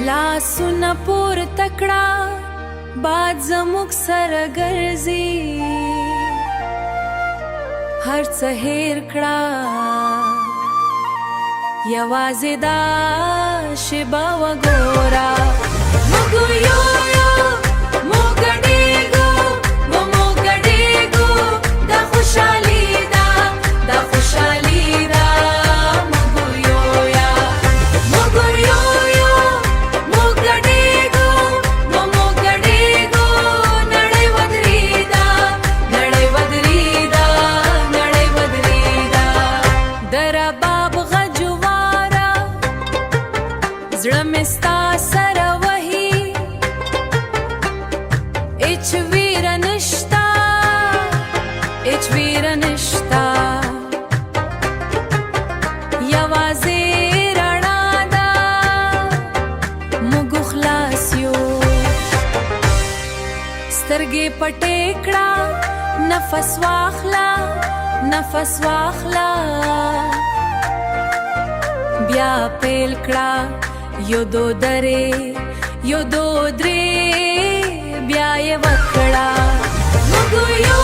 لاسونه پورته کړه باد زموږ سره ګرځي هر څه هېر کړه یوازې دا شېبه وګوره موږ یو یو موږ ګډېږو موږ ګډېږو دا خوشحالي ده دا خوشحالي ده موږ یو یا موږ یو یو موږ ګډېږو موږ ګډېږو نړۍ ودرېده نړۍ ودرېده نړۍ ودرېده د رباب غږ واره زړه مې ستا سره وهي هېڅ ویره نشته هېڅ ویره نشته یوازې رڼا ده موږ خلاص یو سترګې پټې کړه نفس واخله نفس واخله بیا پیل کړه یو دو درې یو دو درې بیا یې وکړه موږ یو